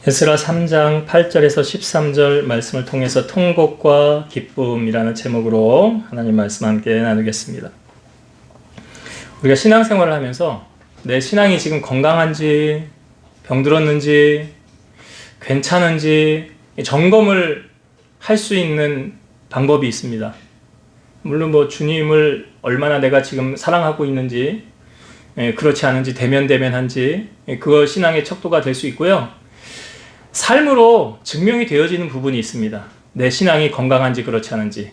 에스라 3장 8절에서 13절 말씀을 통해서 통곡과 기쁨이라는 제목으로 하나님 말씀 함께 나누겠습니다. 우리가 신앙생활을 하면서 내 신앙이 지금 건강한지, 병들었는지, 괜찮은지 점검을 할 수 있는 방법이 있습니다. 물론 주님을 얼마나 내가 지금 사랑하고 있는지, 그렇지 않은지, 대면대면한지, 그거 신앙의 척도가 될 수 있고요. 삶으로 증명이 되어지는 부분이 있습니다. 내 신앙이 건강한지 그렇지 않은지.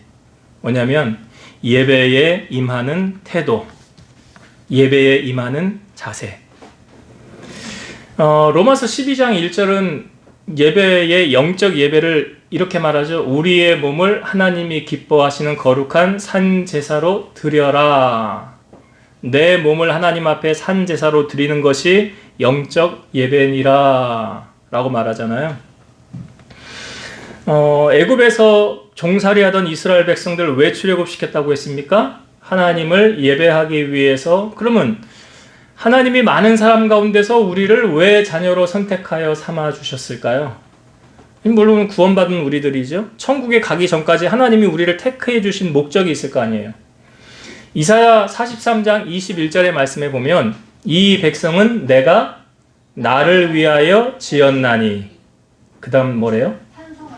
뭐냐면 예배에 임하는 태도, 예배에 임하는 자세. 로마서 12장 1절은 예배의 영적 예배를 이렇게 말하죠. 우리의 몸을 하나님이 기뻐하시는 거룩한 산제사로 드려라. 내 몸을 하나님 앞에 산제사로 드리는 것이 영적 예배니라 라고 말하잖아요. 애굽에서 종살이하던 이스라엘 백성들을 왜 출애굽시켰다고 했습니까? 하나님을 예배하기 위해서. 그러면 하나님이 많은 사람 가운데서 우리를 왜 자녀로 선택하여 삼아 주셨을까요? 물론 구원받은 우리들이죠. 천국에 가기 전까지 하나님이 우리를 택해 주신 목적이 있을 거 아니에요. 이사야 43장 21절의 말씀에 보면 이 백성은 내가 나를 위하여 지었나니, 그 다음 뭐래요?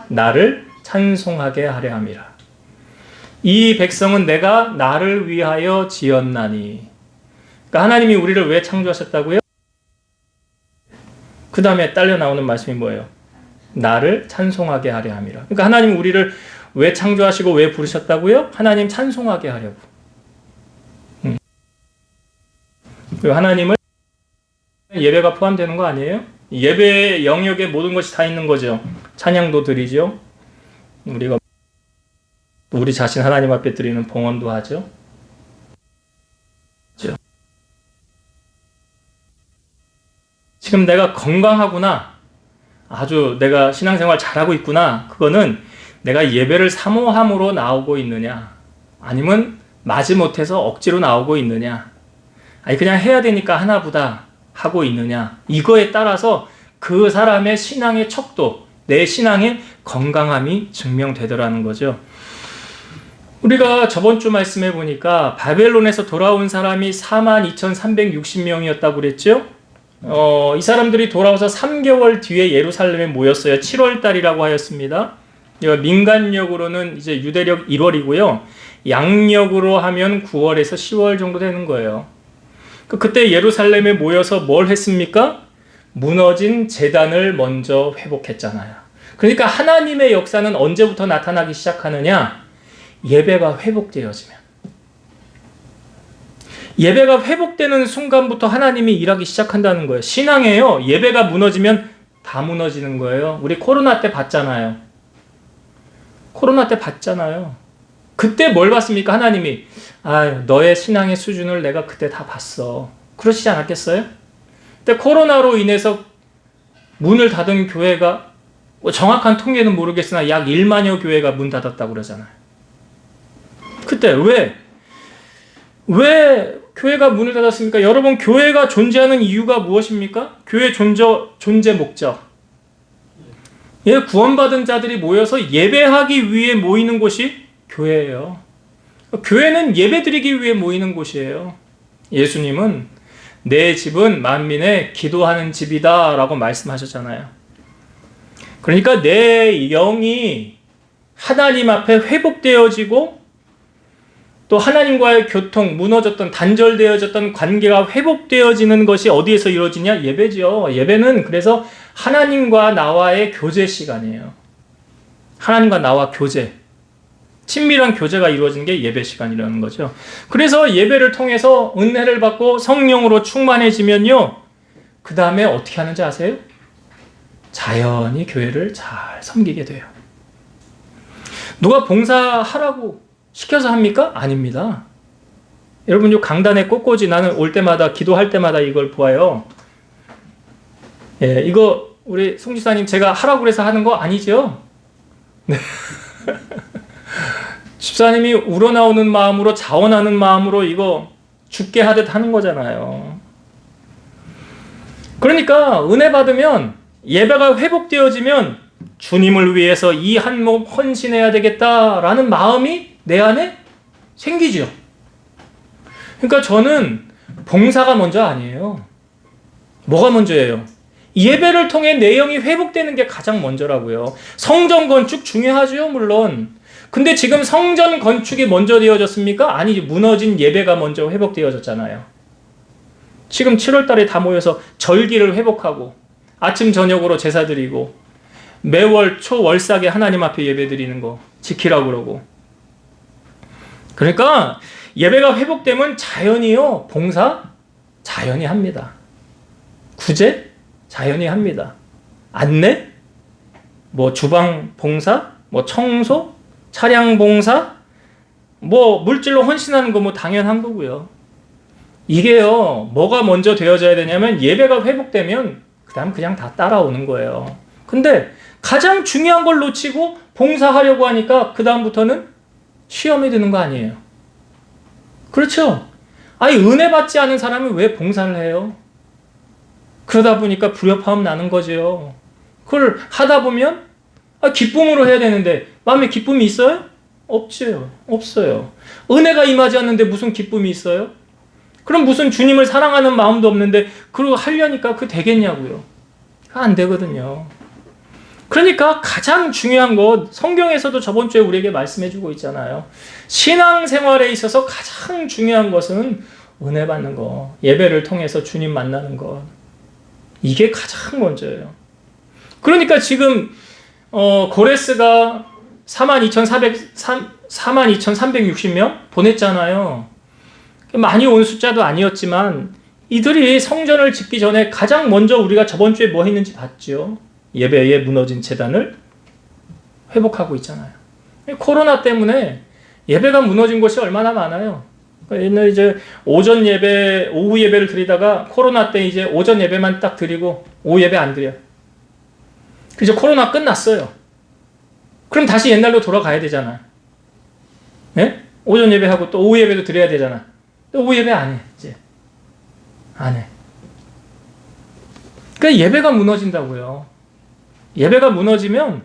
나를 찬송하게 하려 함이라. 이 백성은 내가 나를 위하여 지었나니. 그러니까 하나님이 우리를 왜 창조하셨다고요? 그 다음에 딸려 나오는 말씀이 뭐예요? 나를 찬송하게 하려 함이라. 그러니까 하나님 우리를 왜 창조하시고 왜 부르셨다고요? 하나님 찬송하게 하려고. 그리고 하나님을 예배가 포함되는 거 아니에요? 예배의 영역에 모든 것이 다 있는 거죠. 찬양도 드리죠. 우리가 우리 자신 하나님 앞에 드리는 봉헌도 하죠. 지금 내가 건강하구나, 아주 내가 신앙생활 잘하고 있구나, 그거는 내가 예배를 사모함으로 나오고 있느냐, 아니면 마지못해서 억지로 나오고 있느냐, 아니 그냥 해야 되니까 하나보다 하고 있느냐, 이거에 따라서 그 사람의 신앙의 척도, 내 신앙의 건강함이 증명되더라는 거죠. 우리가 저번 주 말씀해 보니까 바벨론에서 돌아온 사람이 42,360명이었다고 그랬죠. 이 사람들이 돌아와서 3개월 뒤에 예루살렘에 모였어요. 7월 달이라고 하였습니다. 민간력으로는 이제 유대력 1월이고요. 양력으로 하면 9월에서 10월 정도 되는 거예요. 그때 예루살렘에 모여서 뭘 했습니까? 무너진 제단을 먼저 회복했잖아요. 그러니까 하나님의 역사는 언제부터 나타나기 시작하느냐? 예배가 회복되어지면. 예배가 회복되는 순간부터 하나님이 일하기 시작한다는 거예요. 신앙이에요. 예배가 무너지면 다 무너지는 거예요. 우리 코로나 때 봤잖아요. 코로나 때 봤잖아요. 그때 뭘 봤습니까? 하나님이 너의 신앙의 수준을 내가 그때 다 봤어. 그러시지 않았겠어요? 근데 코로나로 인해서 문을 닫은 교회가 정확한 통계는 모르겠으나 약 1만여 교회가 문 닫았다고 그러잖아요. 그때 왜 교회가 문을 닫았습니까? 여러분, 교회가 존재하는 이유가 무엇입니까? 교회 존재 목적. 구원받은 자들이 모여서 예배하기 위해 모이는 곳이 교회예요. 교회는 예배드리기 위해 모이는 곳이에요. 예수님은 내 집은 만민의 기도하는 집이다 라고 말씀하셨잖아요. 그러니까 내 영이 하나님 앞에 회복되어지고 또 하나님과의 교통, 무너졌던, 단절되어졌던 관계가 회복되어지는 것이 어디에서 이루어지냐? 예배죠. 예배는 그래서 하나님과 나와의 교제 시간이에요. 하나님과 나와 교제. 친밀한 교제가 이루어진 게 예배 시간이라는 거죠. 그래서 예배를 통해서 은혜를 받고 성령으로 충만해지면요, 그 다음에 어떻게 하는지 아세요? 자연히 교회를 잘 섬기게 돼요. 누가 봉사하라고 시켜서 합니까? 아닙니다. 여러분, 요 강단의 꽃꽂이, 나는 올 때마다 기도할 때마다 이걸 보아요. 이거 우리 송지사님 제가 하라고 그래서 하는 거 아니죠? 네. 집사님이 우러나오는 마음으로, 자원하는 마음으로 이거 죽게 하듯 하는 거잖아요. 그러니까 은혜 받으면 예배가 회복되어지면 주님을 위해서 이 한 몸 헌신해야 되겠다라는 마음이 내 안에 생기죠. 그러니까 저는 봉사가 먼저 아니에요. 뭐가 먼저예요? 예배를 통해 내 영이 회복되는 게 가장 먼저라고요. 성전 건축 중요하죠, 물론. 근데 지금 성전 건축이 먼저 되어졌습니까? 아니, 무너진 예배가 먼저 회복되어졌잖아요. 지금 7월 달에 다 모여서 절기를 회복하고 아침 저녁으로 제사 드리고 매월 초월삭에 하나님 앞에 예배 드리는 거 지키라고 그러고. 그러니까 예배가 회복되면 자연히요, 봉사 자연히 합니다. 구제 자연히 합니다. 안내, 뭐 주방 봉사, 뭐 청소, 차량 봉사, 뭐 물질로 헌신하는 거 뭐 당연한 거고요. 이게요, 뭐가 먼저 되어져야 되냐면 예배가 회복되면 그다음 그냥 다 따라오는 거예요. 근데 가장 중요한 걸 놓치고 봉사하려고 하니까 그다음부터는 시험이 드는 거 아니에요. 그렇죠? 아니, 은혜 받지 않은 사람이 왜 봉사를 해요? 그러다 보니까 불협화음 나는 거죠. 그걸 하다 보면 기쁨으로 해야 되는데 마음에 기쁨이 있어요? 없죠. 없어요. 은혜가 임하지 않는데 무슨 기쁨이 있어요? 그럼 무슨 주님을 사랑하는 마음도 없는데 그걸 하려니까 그거 되겠냐고요. 안 되거든요. 그러니까 가장 중요한 것, 성경에서도 저번 주에 우리에게 말씀해 주고 있잖아요. 신앙생활에 있어서 가장 중요한 것은 은혜 받는 것, 예배를 통해서 주님 만나는 것. 이게 가장 먼저예요. 그러니까 지금 고레스가 42,360명 보냈잖아요. 많이 온 숫자도 아니었지만 이들이 성전을 짓기 전에 가장 먼저 우리가 저번 주에 뭐 했는지 봤죠. 예배에 무너진 제단을 회복하고 있잖아요. 코로나 때문에 예배가 무너진 곳이 얼마나 많아요. 옛날에 이제 오전 예배, 오후 예배를 드리다가 코로나 때 이제 오전 예배만 딱 드리고 오후 예배 안 드려요. 이제 코로나 끝났어요. 그럼 다시 옛날로 돌아가야 되잖아. 예? 오전 예배하고 또 오후 예배도 드려야 되잖아. 오후 예배 안 해, 이제. 안 해. 그러니까 예배가 무너진다고요. 예배가 무너지면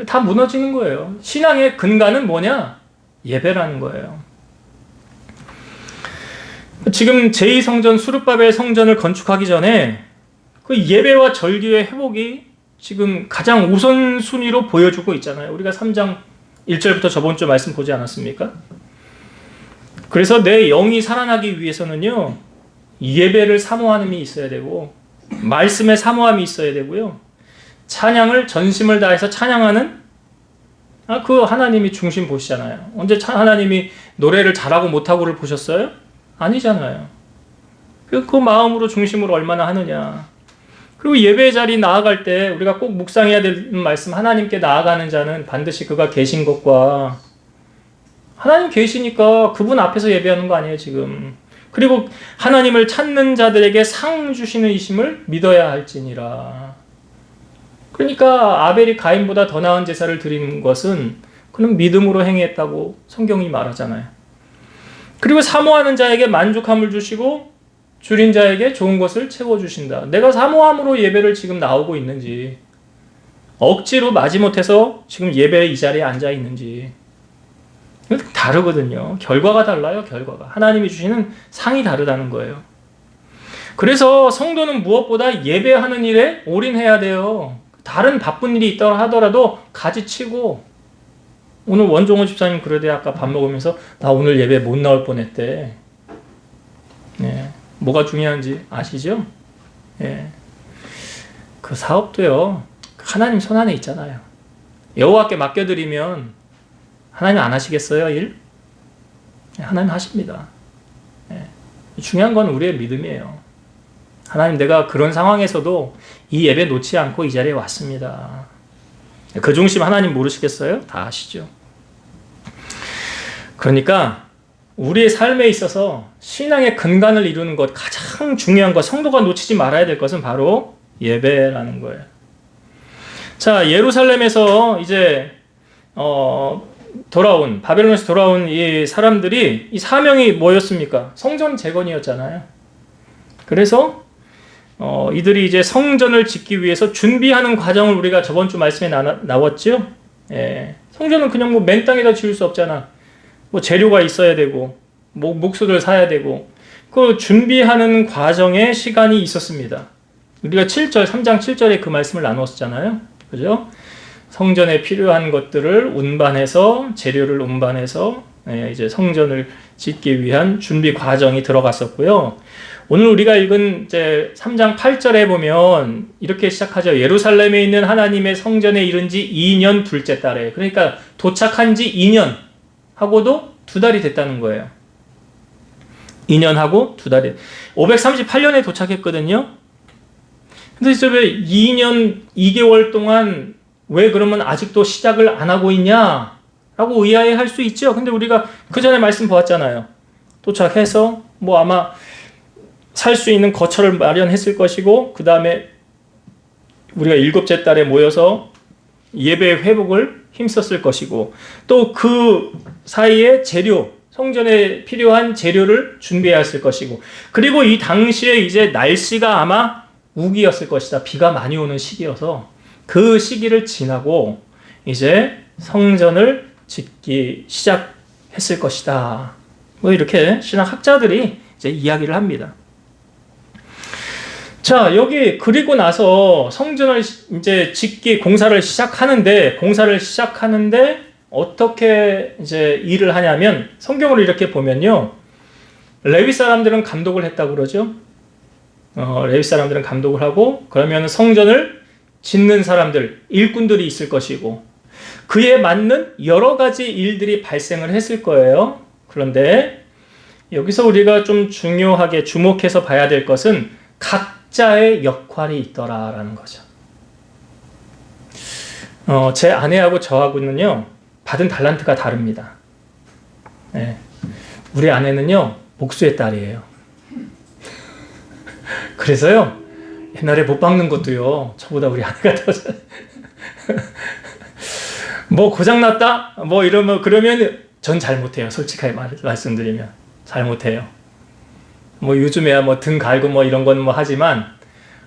다 무너지는 거예요. 신앙의 근간은 뭐냐? 예배라는 거예요. 지금 제2성전 수르바벨 성전을 건축하기 전에 그 예배와 절기의 회복이 지금 가장 우선순위로 보여주고 있잖아요. 우리가 3장 1절부터 저번 주 말씀 보지 않았습니까? 그래서 내 영이 살아나기 위해서는요, 예배를 사모함이 있어야 되고 말씀의 사모함이 있어야 되고요, 찬양을 전심을 다해서 찬양하는 그 하나님이 중심 보시잖아요. 언제 하나님이 노래를 잘하고 못하고를 보셨어요? 아니잖아요. 그 마음으로 중심으로 얼마나 하느냐. 그리고 예배 자리 나아갈 때 우리가 꼭 묵상해야 될 말씀, 하나님께 나아가는 자는 반드시 그가 계신 것과, 하나님 계시니까 그분 앞에서 예배하는 거 아니에요 지금. 그리고 하나님을 찾는 자들에게 상 주시는 이심을 믿어야 할지니라. 그러니까 아벨이 가인보다 더 나은 제사를 드리는 것은 그는 믿음으로 행했다고 성경이 말하잖아요. 그리고 사모하는 자에게 만족함을 주시고 줄인 자에게 좋은 것을 채워주신다. 내가 사모함으로 예배를 지금 나오고 있는지, 억지로 마지못해서 지금 예배 이 자리에 앉아 있는지 다르거든요. 결과가 달라요. 결과가. 하나님이 주시는 상이 다르다는 거예요. 그래서 성도는 무엇보다 예배하는 일에 올인해야 돼요. 다른 바쁜 일이 있다고 하더라도 가지치고. 오늘 원종호 집사님 그러대. 아까 밥 먹으면서 나 오늘 예배 못 나올 뻔했대. 네. 뭐가 중요한지 아시죠? 예. 그 사업도요, 하나님 손 안에 있잖아요. 여호와께 맡겨드리면 하나님 안 하시겠어요, 일? 하나님 하십니다. 예. 중요한 건 우리의 믿음이에요. 하나님, 내가 그런 상황에서도 이 예배 놓지 않고 이 자리에 왔습니다. 그 중심 하나님 모르시겠어요? 다 아시죠? 그러니까 우리의 삶에 있어서 신앙의 근간을 이루는 것, 가장 중요한 것, 성도가 놓치지 말아야 될 것은 바로 예배라는 거예요. 자, 예루살렘에서 이제 돌아온, 바벨론에서 돌아온 이 사람들이, 이 사명이 뭐였습니까? 성전 재건이었잖아요. 그래서 이들이 이제 성전을 짓기 위해서 준비하는 과정을 우리가 저번 주 말씀에 나왔죠. 예, 성전은 그냥 뭐 맨 땅에다 지을 수 없잖아. 뭐 재료가 있어야 되고, 뭐 목수들 사야 되고, 그 준비하는 과정에 시간이 있었습니다. 우리가 3장 7절에 그 말씀을 나눴었잖아요. 그죠? 성전에 필요한 것들을 운반해서, 재료를 운반해서, 이제 성전을 짓기 위한 준비 과정이 들어갔었고요. 오늘 우리가 읽은 이제 3장 8절에 보면 이렇게 시작하죠. 예루살렘에 있는 하나님의 성전에 이른 지 2년 둘째 달에. 그러니까 도착한 지 2년 하고도 2달이 됐다는 거예요. 2년 하고 2달이. 538년에 도착했거든요. 근데 이제 왜 2년 2개월 동안 왜 그러면 아직도 시작을 안 하고 있냐? 라고 의아해할 수 있죠. 근데 우리가 그 전에 말씀 보았잖아요. 도착해서 뭐 아마 살 수 있는 거처를 마련했을 것이고, 그 다음에 우리가 7째 달에 모여서 예배 회복을 힘썼을 것이고, 또 그 사이에 재료, 성전에 필요한 재료를 준비했을 것이고, 그리고 이 당시에 이제 날씨가 아마 우기였을 것이다. 비가 많이 오는 시기여서 그 시기를 지나고 이제 성전을 짓기 시작했을 것이다. 뭐 이렇게 신학학자들이 이제 이야기를 합니다. 자, 여기 그리고 나서 성전을 이제 공사를 시작하는데 어떻게 이제 일을 하냐면, 성경을 이렇게 보면요, 레위 사람들은 감독을 했다고 그러죠. 레위 사람들은 감독을 하고, 그러면 성전을 짓는 사람들, 일꾼들이 있을 것이고, 그에 맞는 여러 가지 일들이 발생을 했을 거예요. 그런데 여기서 우리가 좀 중요하게 주목해서 봐야 될 것은 각자의 역할이 있더라라는 거죠. 제 아내하고 저하고는요, 받은 달란트가 다릅니다. 네. 우리 아내는요, 목수의 딸이에요. 그래서요, 옛날에 못 박는 것도요, 저보다 우리 아내가 더 잘. 뭐 고장났다? 뭐 그러면 전 잘 못해요. 솔직하게 말씀드리면. 잘 못해요. 뭐 요즘에야 뭐 등 갈고 뭐 이런 건 뭐 하지만,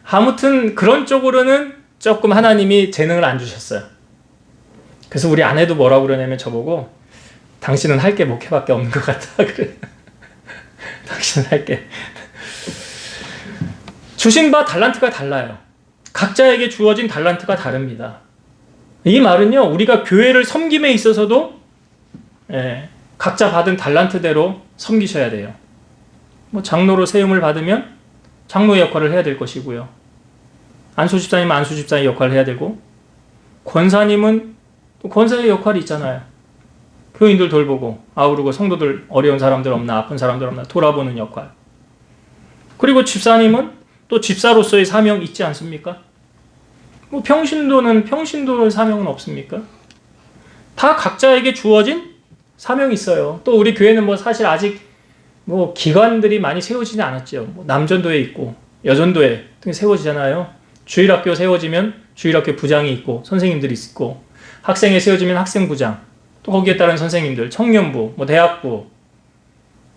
아무튼 그런 쪽으로는 조금 하나님이 재능을 안 주셨어요. 그래서 우리 아내도 뭐라고 그러냐면 저보고, 당신은 할 게 목회밖에 없는 것 같다. 그래. 당신은 할 게. 주신 바 달란트가 달라요. 각자에게 주어진 달란트가 다릅니다. 이 말은요, 우리가 교회를 섬김에 있어서도 각자 받은 달란트대로 섬기셔야 돼요. 뭐 장로로 세움을 받으면 장로의 역할을 해야 될 것이고요. 안수집사님은 안수집사의 역할을 해야 되고, 권사님은 또 권사의 역할이 있잖아요. 교인들 돌보고 아우르고 성도들, 어려운 사람들 없나, 아픈 사람들 없나 돌아보는 역할. 그리고 집사님은 또 집사로서의 사명 있지 않습니까? 뭐 평신도의 사명은 없습니까? 다 각자에게 주어진 사명이 있어요. 또 우리 교회는 뭐 사실 아직 뭐 기관들이 많이 세워지지 않았죠. 뭐 남전도에 있고 여전도에 등이 세워지잖아요. 주일학교 세워지면 주일학교 부장이 있고 선생님들이 있고, 학생회 세워지면 학생부장, 또 거기에 따른 선생님들, 청년부, 뭐 대학부,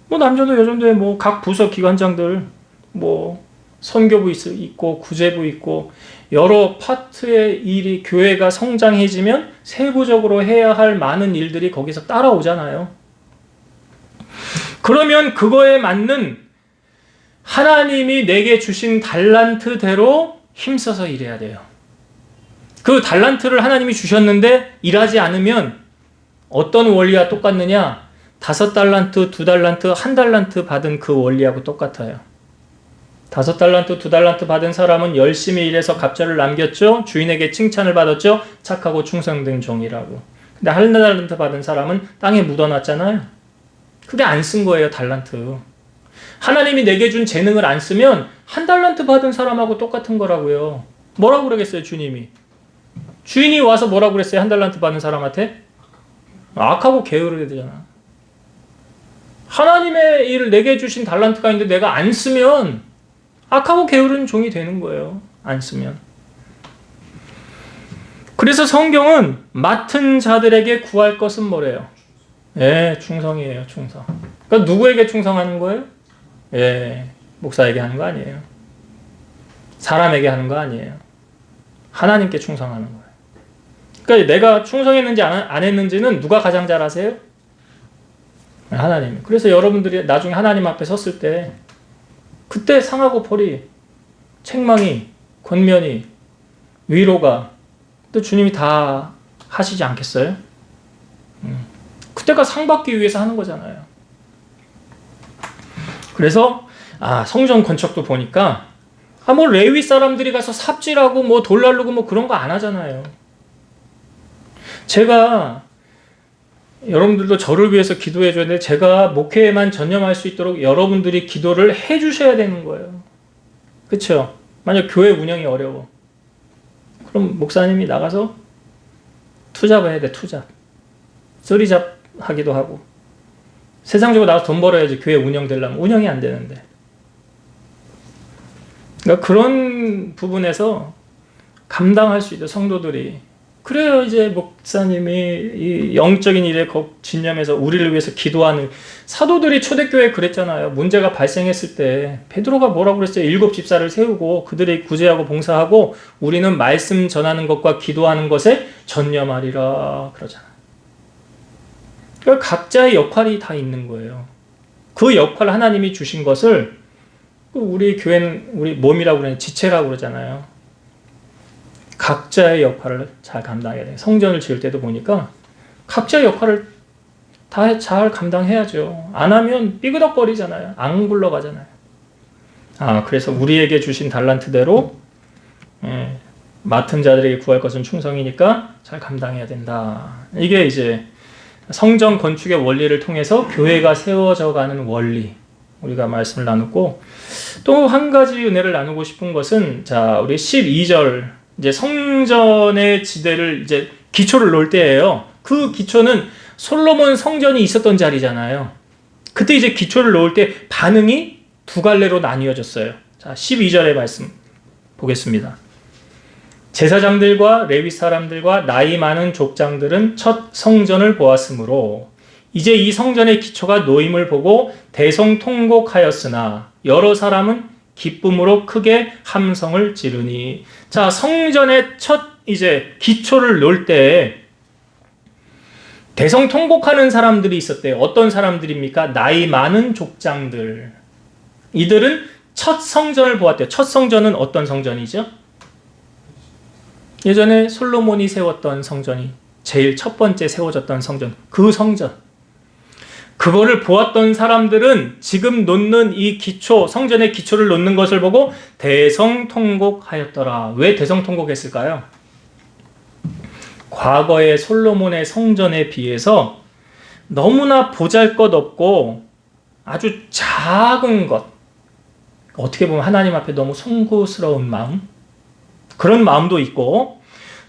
뭐 남전도 여전도에 뭐 각 부서 기관장들, 뭐 선교부 있고 구제부 있고, 여러 파트의 일이, 교회가 성장해지면 세부적으로 해야 할 많은 일들이 거기서 따라오잖아요. 그러면 그거에 맞는 하나님이 내게 주신 달란트대로 힘써서 일해야 돼요. 그 달란트를 하나님이 주셨는데 일하지 않으면 어떤 원리와 똑같느냐? 5달란트, 2달란트, 1달란트 받은 그 원리하고 똑같아요. 5달란트, 2달란트 받은 사람은 열심히 일해서 갑절을 남겼죠. 주인에게 칭찬을 받았죠. 착하고 충성된 종이라고. 근데 1달란트 받은 사람은 땅에 묻어놨잖아요. 그게 안 쓴 거예요, 달란트. 하나님이 내게 준 재능을 안 쓰면 1달란트 받은 사람하고 똑같은 거라고요. 뭐라고 그러겠어요, 주님이? 주인이 와서 뭐라고 그랬어요, 1달란트 받은 사람한테? 악하고 게으르게 되잖아. 하나님의 일을 내게 주신 달란트가 있는데 내가 안 쓰면 악하고 게으른 종이 되는 거예요. 안 쓰면. 그래서 성경은 맡은 자들에게 구할 것은 뭐래요? 충성이에요, 충성. 그러니까 누구에게 충성하는 거예요? 목사에게 하는 거 아니에요. 사람에게 하는 거 아니에요. 하나님께 충성하는 거예요. 그러니까 내가 충성했는지 안 했는지는 누가 가장 잘 아세요? 하나님. 그래서 여러분들이 나중에 하나님 앞에 섰을 때 그때 상하고 벌이, 책망이, 권면이, 위로가 또 주님이 다 하시지 않겠어요? 그때가 상 받기 위해서 하는 거잖아요. 그래서 성전 건축도 보니까 뭐 레위 사람들이 가서 삽질하고 뭐 돌 나르고 뭐 그런 거 안 하잖아요. 제가 여러분들도 저를 위해서 기도해 줘야 되는데 제가 목회에만 전념할 수 있도록 여러분들이 기도를 해 주셔야 되는 거예요. 그렇죠? 만약 교회 운영이 어려워. 그럼 목사님이 나가서 투잡을 해야 돼. 투잡. 쓰리잡 하기도 하고. 세상적으로 나가서 돈 벌어야지 교회 운영되려면 운영이 안 되는데. 그러니까 그런 부분에서 감당할 수 있는 성도들이, 그래요. 이제 목사님이 이 영적인 일에 진념해서 우리를 위해서 기도하는, 사도들이 초대교회에 그랬잖아요. 문제가 발생했을 때 베드로가 뭐라고 그랬어요? 7 집사를 세우고 그들이 구제하고 봉사하고 우리는 말씀 전하는 것과 기도하는 것에 전념하리라 그러잖아요. 그러니까 각자의 역할이 다 있는 거예요. 그 역할 하나님이 주신 것을, 우리 교회는 우리 몸이라고 그러는 지체라고 그러잖아요. 각자의 역할을 잘 감당해야 돼요. 성전을 지을 때도 보니까 각자의 역할을 다 잘 감당해야죠. 안 하면 삐그덕거리잖아요. 안 굴러가잖아요. 그래서 우리에게 주신 달란트대로 맡은 자들에게 구할 것은 충성이니까 잘 감당해야 된다. 이게 이제 성전 건축의 원리를 통해서 교회가 세워져 가는 원리, 우리가 말씀을 나누고, 또 한 가지 은혜를 나누고 싶은 것은, 자, 우리 12절, 이제 성전의 지대를 이제 기초를 놓을 때예요. 그 기초는 솔로몬 성전이 있었던 자리잖아요. 그때 이제 기초를 놓을 때 반응이 두 갈래로 나뉘어졌어요. 자, 12절의 말씀 보겠습니다. 제사장들과 레위 사람들과 나이 많은 족장들은 첫 성전을 보았으므로 이제 이 성전의 기초가 놓임을 보고 대성통곡하였으나 여러 사람은 기쁨으로 크게 함성을 지르니. 자, 성전의 첫 이제 기초를 놓을 때 대성통곡하는 사람들이 있었대요. 어떤 사람들입니까? 나이 많은 족장들. 이들은 첫 성전을 보았대요. 첫 성전은 어떤 성전이죠? 예전에 솔로몬이 세웠던 성전이 제일 첫 번째 세워졌던 성전, 그 성전. 그거를 보았던 사람들은 지금 놓는 이 기초, 성전의 기초를 놓는 것을 보고 대성통곡하였더라. 왜 대성통곡했을까요? 과거의 솔로몬의 성전에 비해서 너무나 보잘것없고 아주 작은 것, 어떻게 보면 하나님 앞에 너무 송구스러운 마음, 그런 마음도 있고,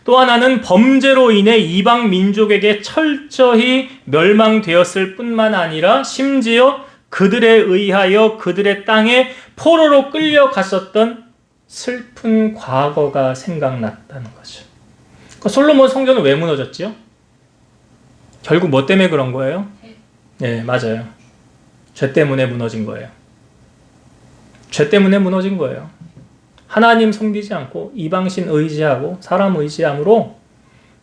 또 하나는 범죄로 인해 이방 민족에게 철저히 멸망되었을 뿐만 아니라 심지어 그들에 의하여 그들의 땅에 포로로 끌려갔었던 슬픈 과거가 생각났다는 거죠. 그러니까 솔로몬 성전은 왜 무너졌죠? 결국 뭐 때문에 그런 거예요? 네, 맞아요. 죄 때문에 무너진 거예요. 죄 때문에 무너진 거예요. 하나님 섬기지 않고 이방신 의지하고 사람 의지함으로,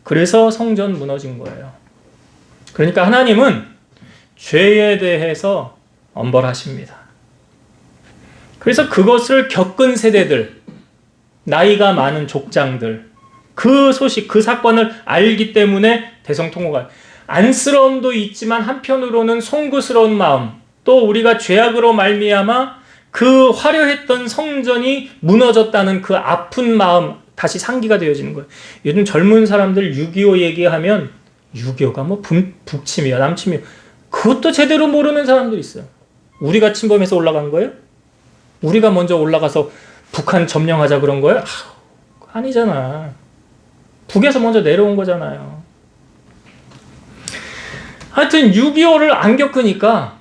그래서 성전 무너진 거예요. 그러니까 하나님은 죄에 대해서 엄벌하십니다. 그래서 그것을 겪은 세대들, 나이가 많은 족장들, 그 소식, 그 사건을 알기 때문에 대성통곡한, 안쓰러움도 있지만 한편으로는 송구스러운 마음, 또 우리가 죄악으로 말미암아 그 화려했던 성전이 무너졌다는 그 아픈 마음, 다시 상기가 되어지는 거예요. 요즘 젊은 사람들 6.25 얘기하면 6.25가 뭐 북침이야 남침이야, 그것도 제대로 모르는 사람들이 있어요. 우리가 침범해서 올라간 거예요? 우리가 먼저 올라가서 북한 점령하자 그런 거예요? 아니잖아. 북에서 먼저 내려온 거잖아요. 하여튼 6.25를 안 겪으니까,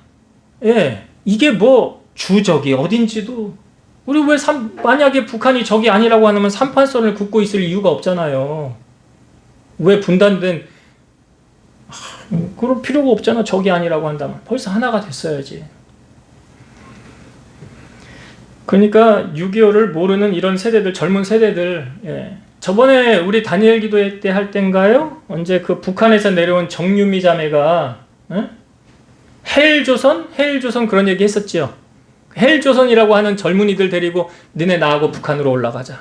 이게 뭐 주적이 어딘지도, 우리 왜 만약에 북한이 적이 아니라고 하면 삼판선을 긋고 있을 이유가 없잖아요. 왜 분단된, 그럴 필요가 없잖아. 적이 아니라고 한다면 벌써 하나가 됐어야지. 그러니까 6.25를 모르는 이런 세대들, 젊은 세대들, 저번에 우리 다니엘 기도회 때 할 땐가요? 언제 그 북한에서 내려온 정유미 자매가 헬조선 그런 얘기 했었죠. 헬조선이라고 하는 젊은이들 데리고 너네 나하고 북한으로 올라가자.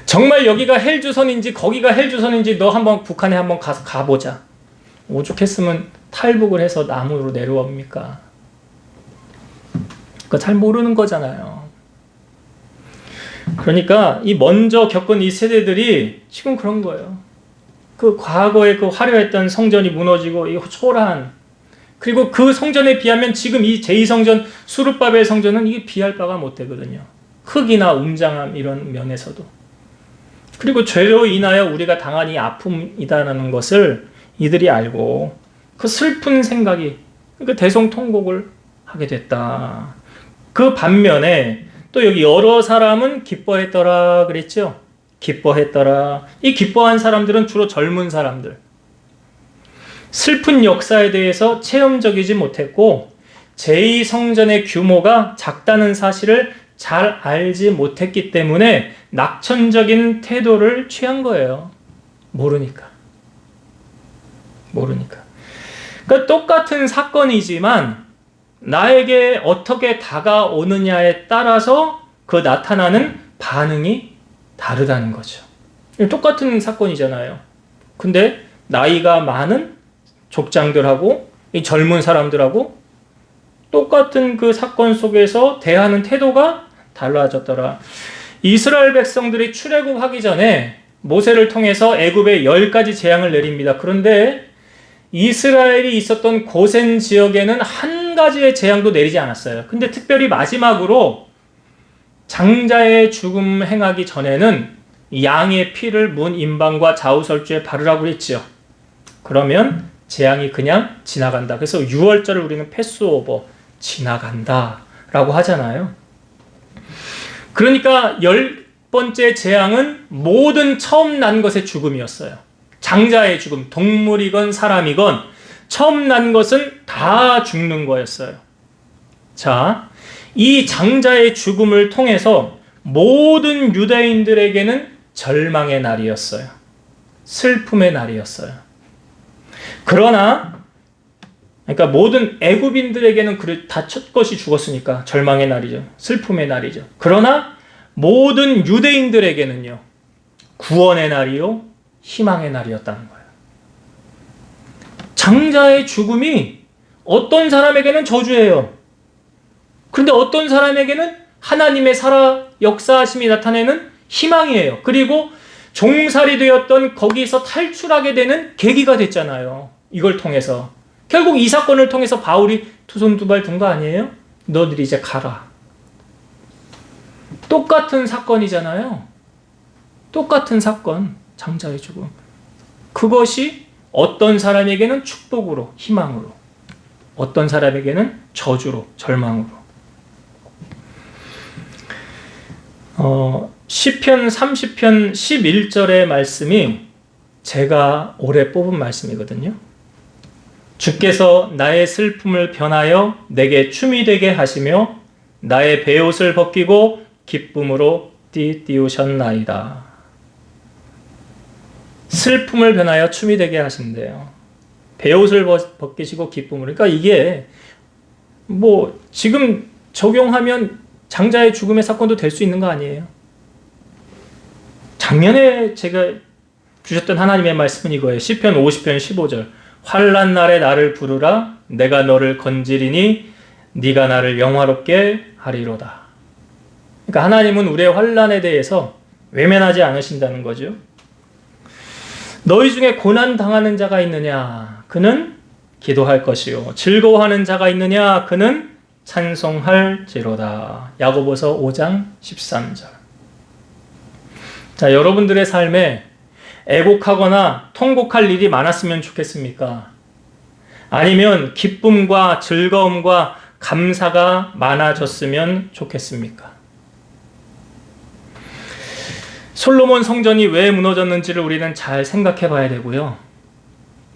정말 여기가 헬조선인지 거기가 헬조선인지 너 한번 북한에 한번 가서 가보자. 오죽했으면 탈북을 해서 남으로 내려옵니까? 그거 잘 모르는 거잖아요. 그러니까 이 먼저 겪은 이 세대들이 지금 그런 거예요. 그 과거에 그 화려했던 성전이 무너지고 이 초라한, 그리고 그 성전에 비하면 지금 이 제2성전 수르바벨 성전은 이게 비할 바가 못 되거든요. 흙이나 웅장함 이런 면에서도. 그리고 죄로 인하여 우리가 당한 이 아픔이다라는 것을 이들이 알고 그 슬픈 생각이 그 대성통곡을 하게 됐다. 그 반면에 또 여기 여러 사람은 기뻐했더라 그랬죠. 기뻐했더라. 이 기뻐한 사람들은 주로 젊은 사람들. 슬픈 역사에 대해서 체험적이지 못했고 제2성전의 규모가 작다는 사실을 잘 알지 못했기 때문에 낙천적인 태도를 취한 거예요. 모르니까. 그러니까 똑같은 사건이지만 나에게 어떻게 다가오느냐에 따라서 그 나타나는 반응이 다르다는 거죠. 똑같은 사건이잖아요. 근데 나이가 많은 족장들하고 이 젊은 사람들하고 똑같은 그 사건 속에서 대하는 태도가 달라졌더라. 이스라엘 백성들이 출애굽하기 전에 모세를 통해서 애굽에 10가지 재앙을 내립니다. 그런데 이스라엘이 있었던 고센 지역에는 한 가지의 재앙도 내리지 않았어요. 근데 특별히 마지막으로 장자의 죽음 행하기 전에는 양의 피를 문 임방과 좌우설주에 바르라고 했죠. 그러면 재앙이 그냥 지나간다. 그래서 6월절을 우리는 패스오버, 지나간다 라고 하잖아요. 그러니까 10번째 재앙은 모든 처음 난 것의 죽음이었어요. 장자의 죽음, 동물이건 사람이건 처음 난 것은 다 죽는 거였어요. 자, 이 장자의 죽음을 통해서 모든 유대인들에게는 절망의 날이었어요. 슬픔의 날이었어요. 그러나 모든 애굽인들에게는 다 첫 것이 죽었으니까 절망의 날이죠. 슬픔의 날이죠. 그러나 모든 유대인들에게는요, 구원의 날이요, 희망의 날이었다는 거예요. 장자의 죽음이 어떤 사람에게는 저주예요. 그런데 어떤 사람에게는 하나님의 살아 역사하심이 나타내는 희망이에요. 그리고 종살이 되었던 거기서 탈출하게 되는 계기가 됐잖아요. 이걸 통해서. 결국 이 사건을 통해서 바울이 두 손 두 발 둔 거 아니에요? 너들이 이제 가라. 똑같은 사건이잖아요. 똑같은 사건, 장자의 죽음. 그것이 어떤 사람에게는 축복으로, 희망으로, 어떤 사람에게는 저주로, 절망으로. 시편 30편 11절의 말씀이 제가 올해 뽑은 말씀이거든요. 주께서 나의 슬픔을 변하여 내게 춤이 되게 하시며 나의 베옷을 벗기고 기쁨으로 띠띠우셨나이다. 슬픔을 변하여 춤이 되게 하신대요. 베옷을 벗기시고 기쁨으로. 그러니까 이게 지금 적용하면 장자의 죽음의 사건도 될 수 있는 거 아니에요? 작년에 제가 주셨던 하나님의 말씀은 이거예요. 시편 50편 15절. 환난 날에 나를 부르라. 내가 너를 건지리니 네가 나를 영화롭게 하리로다. 그러니까 하나님은 우리의 환난에 대해서 외면하지 않으신다는 거죠. 너희 중에 고난 당하는 자가 있느냐? 그는 기도할 것이요. 즐거워하는 자가 있느냐? 그는 찬송할지로다. 야고보서 5장 13절. 자, 여러분들의 삶에 애곡하거나 통곡할 일이 많았으면 좋겠습니까? 아니면 기쁨과 즐거움과 감사가 많아졌으면 좋겠습니까? 솔로몬 성전이 왜 무너졌는지를 우리는 잘 생각해 봐야 되고요.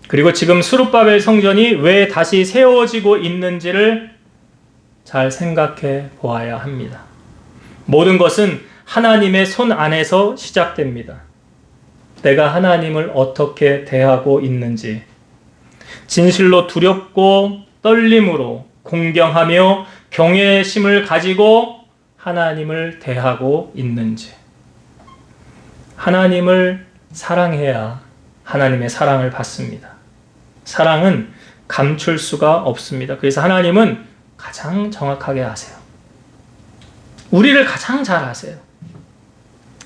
그리고 지금 스룹바벨 성전이 왜 다시 세워지고 있는지를 잘 생각해 보아야 합니다. 모든 것은 하나님의 손 안에서 시작됩니다. 내가 하나님을 어떻게 대하고 있는지, 진실로 두렵고 떨림으로 공경하며 경외심을 가지고 하나님을 대하고 있는지. 하나님을 사랑해야 하나님의 사랑을 받습니다. 사랑은 감출 수가 없습니다. 그래서 하나님은 가장 정확하게 아세요. 우리를 가장 잘 아세요.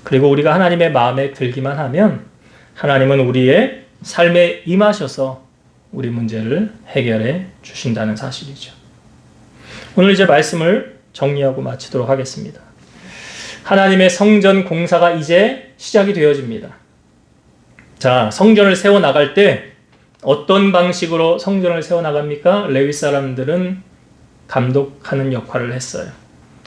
그리고 우리가 하나님의 마음에 들기만 하면 하나님은 우리의 삶에 임하셔서 우리 문제를 해결해 주신다는 사실이죠. 오늘 이제 말씀을 정리하고 마치도록 하겠습니다. 하나님의 성전 공사가 이제 시작이 되어집니다. 자, 성전을 세워나갈 때 어떤 방식으로 성전을 세워나갑니까? 레위 사람들은 감독하는 역할을 했어요.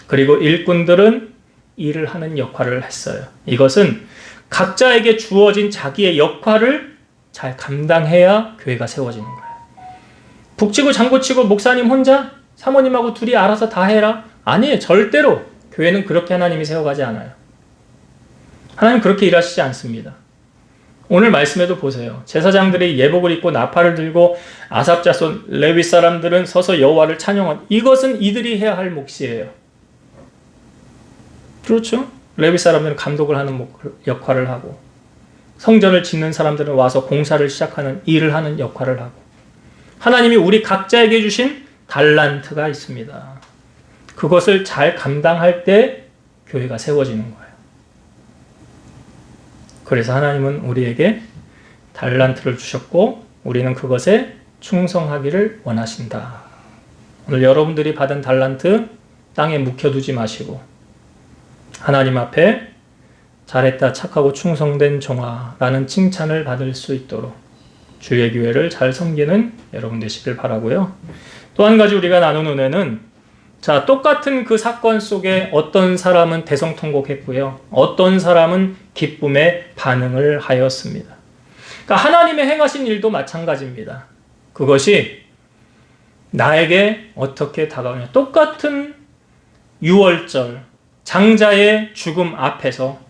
그리고 일꾼들은 일을 하는 역할을 했어요. 이것은 각자에게 주어진 자기의 역할을 잘 감당해야 교회가 세워지는 거예요. 북치고 장구치고 목사님 혼자 사모님하고 둘이 알아서 다 해라? 아니에요. 절대로 교회는 그렇게 하나님이 세워가지 않아요. 하나님 그렇게 일하시지 않습니다. 오늘 말씀에도 보세요. 제사장들이 예복을 입고 나팔을 들고 아삽 자손 레위 사람들은 서서 여호와를 찬양한, 이것은 이들이 해야 할 몫이에요. 그렇죠? 레위 사람들은 감독을 하는 역할을 하고, 성전을 짓는 사람들은 와서 공사를 시작하는 일을 하는 역할을 하고, 하나님이 우리 각자에게 주신 달란트가 있습니다. 그것을 잘 감당할 때 교회가 세워지는 거예요. 그래서 하나님은 우리에게 달란트를 주셨고 우리는 그것에 충성하기를 원하신다. 오늘 여러분들이 받은 달란트 땅에 묵혀두지 마시고 하나님 앞에 잘했다, 착하고 충성된 종아라는 칭찬을 받을 수 있도록 주의 교회를 잘 섬기는 여러분 되시길 바라고요. 또 한 가지 우리가 나눈 은혜는, 자, 똑같은 그 사건 속에 어떤 사람은 대성통곡했고요. 어떤 사람은 기쁨에 반응을 하였습니다. 그러니까 하나님의 행하신 일도 마찬가지입니다. 그것이 나에게 어떻게 다가오냐. 똑같은 6월절 장자의 죽음 앞에서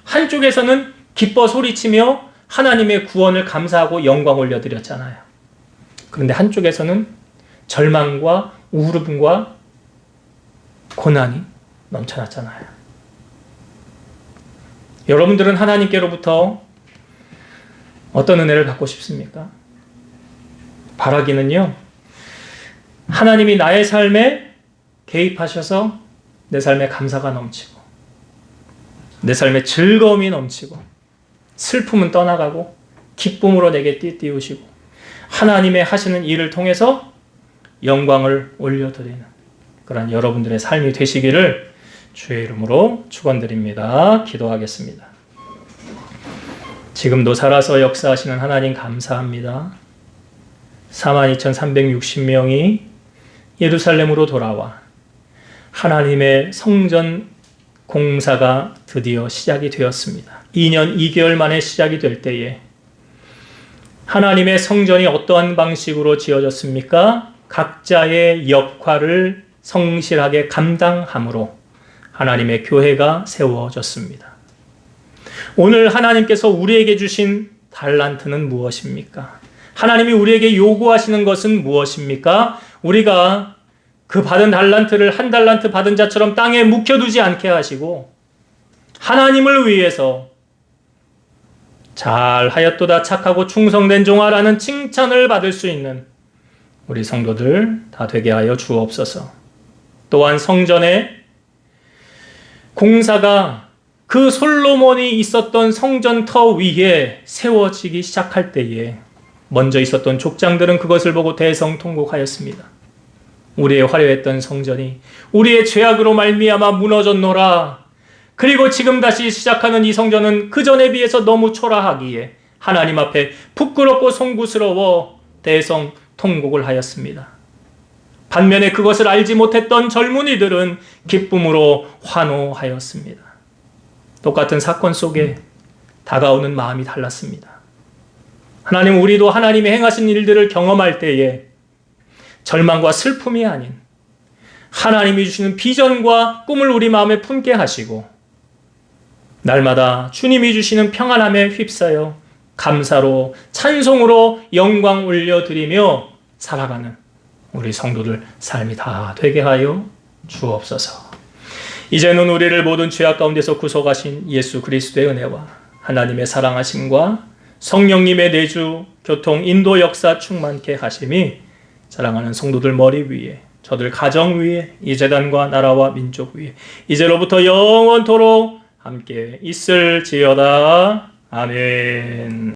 한쪽에서는 기뻐 소리치며 하나님의 구원을 감사하고 영광 올려드렸잖아요. 그런데 한쪽에서는 절망과 울음과 고난이 넘쳐났잖아요. 여러분들은 하나님께로부터 어떤 은혜를 받고 싶습니까? 바라기는요, 하나님이 나의 삶에 개입하셔서 내 삶에 감사가 넘치고 내 삶에 즐거움이 넘치고 슬픔은 떠나가고 기쁨으로 내게 띄우시고 하나님의 하시는 일을 통해서 영광을 올려드리는 그런 여러분들의 삶이 되시기를 주의 이름으로 축원드립니다. 기도하겠습니다. 지금도 살아서 역사하시는 하나님 감사합니다. 42,360명이 예루살렘으로 돌아와 하나님의 성전 공사가 드디어 시작이 되었습니다. 2년 2개월 만에 시작이 될 때에 하나님의 성전이 어떠한 방식으로 지어졌습니까? 각자의 역할을 성실하게 감당함으로 하나님의 교회가 세워졌습니다. 오늘 하나님께서 우리에게 주신 달란트는 무엇입니까? 하나님이 우리에게 요구하시는 것은 무엇입니까? 우리가 그 받은 달란트를 한 달란트 받은 자처럼 땅에 묵혀두지 않게 하시고 하나님을 위해서 잘하였도다 착하고 충성된 종아라는 칭찬을 받을 수 있는 우리 성도들 다 되게 하여 주옵소서. 또한 성전의 공사가 그 솔로몬이 있었던 성전터 위에 세워지기 시작할 때에 먼저 있었던 족장들은 그것을 보고 대성통곡하였습니다. 우리의 화려했던 성전이 우리의 죄악으로 말미암아 무너졌노라. 그리고 지금 다시 시작하는 이 성전은 그 전에 비해서 너무 초라하기에 하나님 앞에 부끄럽고 송구스러워 대성통곡을 하였습니다. 반면에 그것을 알지 못했던 젊은이들은 기쁨으로 환호하였습니다. 똑같은 사건 속에 다가오는 마음이 달랐습니다. 하나님, 우리도 하나님이 행하신 일들을 경험할 때에 절망과 슬픔이 아닌 하나님이 주시는 비전과 꿈을 우리 마음에 품게 하시고 날마다 주님이 주시는 평안함에 휩싸여 감사로 찬송으로 영광 올려드리며 살아가는 우리 성도들 삶이 다 되게 하여 주옵소서. 이제는 우리를 모든 죄악 가운데서 구속하신 예수 그리스도의 은혜와 하나님의 사랑하심과 성령님의 내주, 교통, 인도 역사 충만케 하심이 사랑하는 성도들 머리 위에, 저들 가정 위에, 이 재단과 나라와 민족 위에 이제로부터 영원토록 함께 있을지어다. 아멘.